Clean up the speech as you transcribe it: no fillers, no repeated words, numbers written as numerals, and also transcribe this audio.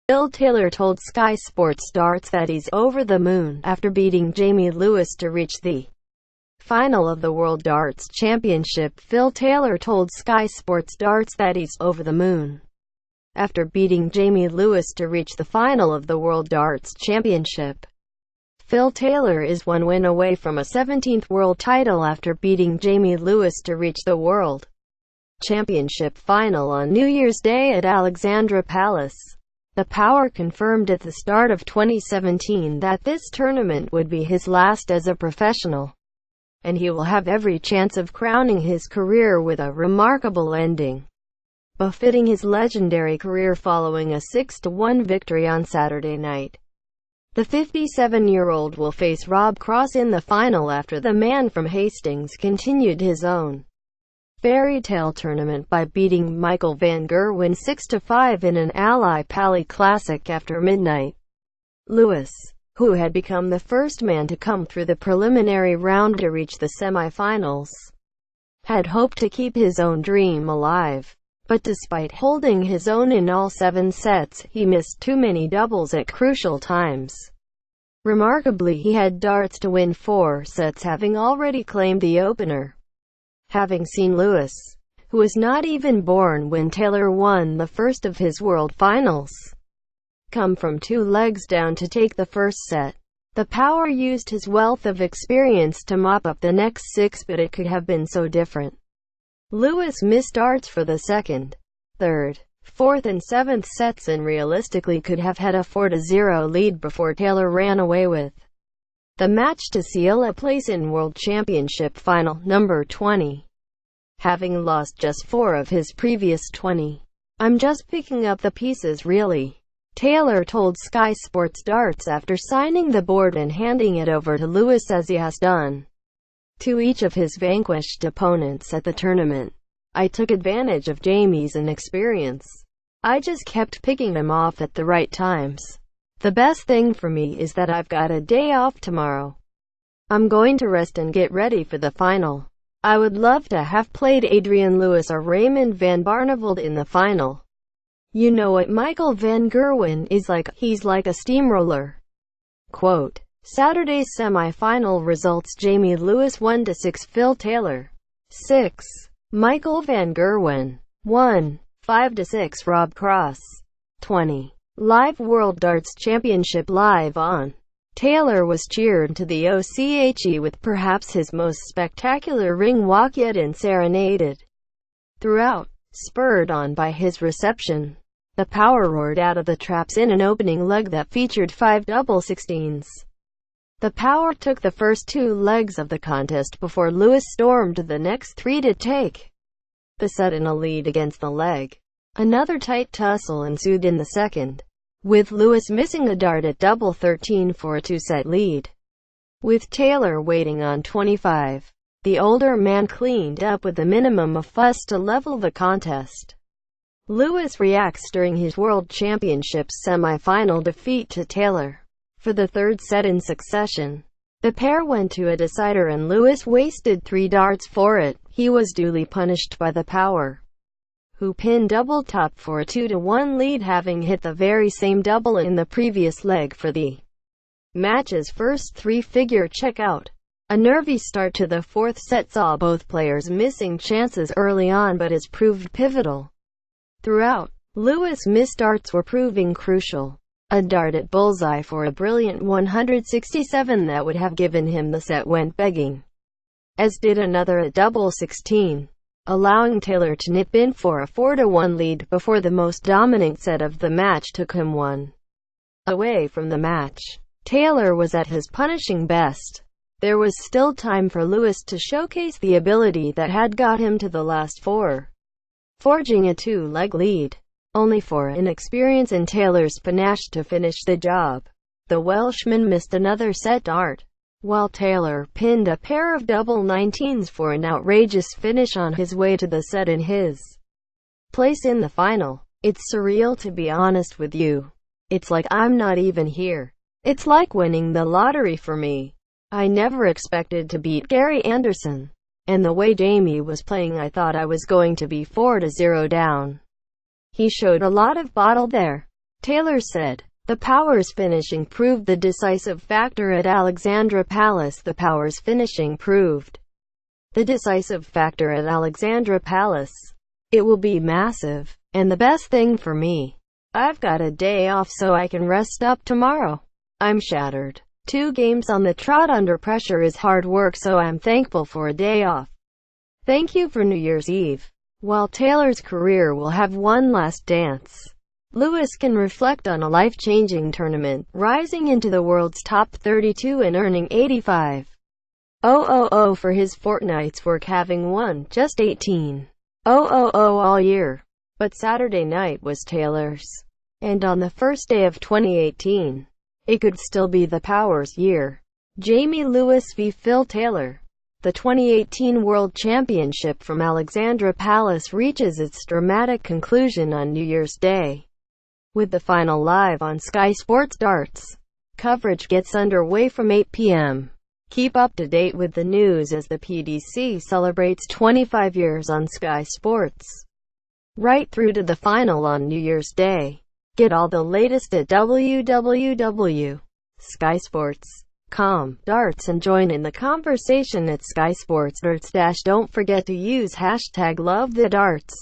Phil Taylor told Sky Sports Darts that he's over the moon after beating Jamie Lewis to reach the final of the World Darts Championship. Phil Taylor told Sky Sports Darts that he's over the moon after beating Jamie Lewis to reach the final of the World Darts Championship. Phil Taylor is one win away from a 17th world title after beating Jamie Lewis to reach the World Championship final on New Year's Day at Alexandra Palace. The Power confirmed at the start of 2017 that this tournament would be his last as a professional, and he will have every chance of crowning his career with a remarkable ending, befitting his legendary career following a 6-1 victory on Saturday night. The 57-year-old will face Rob Cross in the final after the man from Hastings continued his own fairy tale tournament by beating Michael van Gerwen 6-5 in an Ally Pally Classic after midnight. Lewis, who had become the first man to come through the preliminary round to reach the semi-finals, had hoped to keep his own dream alive. But despite holding his own in all 7 sets, he missed too many doubles at crucial times. Remarkably, he had darts to win 4 sets, having already claimed the opener. Having seen Lewis, who was not even born when Taylor won the first of his world finals, come from 2 legs down to take the first set, the Power used his wealth of experience to mop up the next 6, but it could have been so different. Lewis missed darts for the second, third, fourth and 7th sets and realistically could have had a 4-0 lead before Taylor ran away with the match to seal a place in World Championship Final number 20. Having lost just 4 of his previous 20. "I'm just picking up the pieces really," Taylor told Sky Sports Darts after signing the board and handing it over to Lewis as he has done to each of his vanquished opponents at the tournament. "I took advantage of Jamie's inexperience. I just kept picking him off at the right times. The best thing for me is that I've got a day off tomorrow. I'm going to rest and get ready for the final. I would love to have played Adrian Lewis or Raymond van Barneveld in the final. You know what Michael van Gerwen is like, he's like a steamroller." Quote. Saturday's semi-final results: Jamie Lewis 1-6, Phil Taylor 6, Michael van Gerwen 1, 5-6, Rob Cross 20. Live World Darts Championship live on. Taylor was cheered to the OCHE with perhaps his most spectacular ring walk yet and serenaded throughout, spurred on by his reception. The Power roared out of the traps in an opening leg that featured 5 double 16s. The Power took the first 2 legs of the contest before Lewis stormed the next 3 to take the set in a lead against the leg. Another tight tussle ensued in the second, with Lewis missing a dart at double 13 for a 2-set lead. With Taylor waiting on 25, the older man cleaned up with a minimum of fuss to level the contest. Lewis reacts during his World Championships semi-final defeat to Taylor for the 3rd set in succession. The pair went to a decider and Lewis wasted 3 darts for it. He was duly punished by the Power, who pinned Double Top for a 2-1 lead, having hit the very same double in the previous leg for the match's first 3-figure checkout. A nervy start to the 4th set saw both players missing chances early on, but has proved pivotal throughout. Lewis' missed darts were proving crucial. A dart at bullseye for a brilliant 167 that would have given him the set went begging, as did another at double 16. Allowing Taylor to nip in for a 4-1 lead before the most dominant set of the match took him 1 away from the match. Taylor was at his punishing best. There was still time for Lewis to showcase the ability that had got him to the last 4, forging a 2-leg lead, only for inexperience and Taylor's panache to finish the job. The Welshman missed another set dart, while Taylor pinned a pair of double 19s for an outrageous finish on his way to the set and his place in the final. "It's surreal, to be honest with you. It's like I'm not even here. It's like winning the lottery for me. I never expected to beat Gary Anderson. And the way Jamie was playing, I thought I was going to be 4-0 down. He showed a lot of bottle there," Taylor said. The Powers' finishing proved the decisive factor at Alexandra Palace. The Powers' finishing proved the decisive factor at Alexandra Palace. It will be massive. And the best thing for me, I've got a day off so I can rest up tomorrow. I'm shattered. 2 games on the trot under pressure is hard work, so I'm thankful for a day off. Thank you for New Year's Eve. While Taylor's career will have one last dance, Lewis can reflect on a life-changing tournament, rising into the world's top 32 and earning $85,000 for his fortnight's work, having won just $18,000 all year. But Saturday night was Taylor's. And on the first day of 2018, it could still be the Powers' year. Jamie Lewis v. Phil Taylor. The 2018 World Championship from Alexandra Palace reaches its dramatic conclusion on New Year's Day, with the final live on Sky Sports Darts. Coverage gets underway from 8 p.m. Keep up to date with the news as the PDC celebrates 25 years on Sky Sports, right through to the final on New Year's Day. Get all the latest at www.skysports.com darts and join in the conversation at Sky Sports Darts. Don't forget to use hashtag #LoveTheDarts.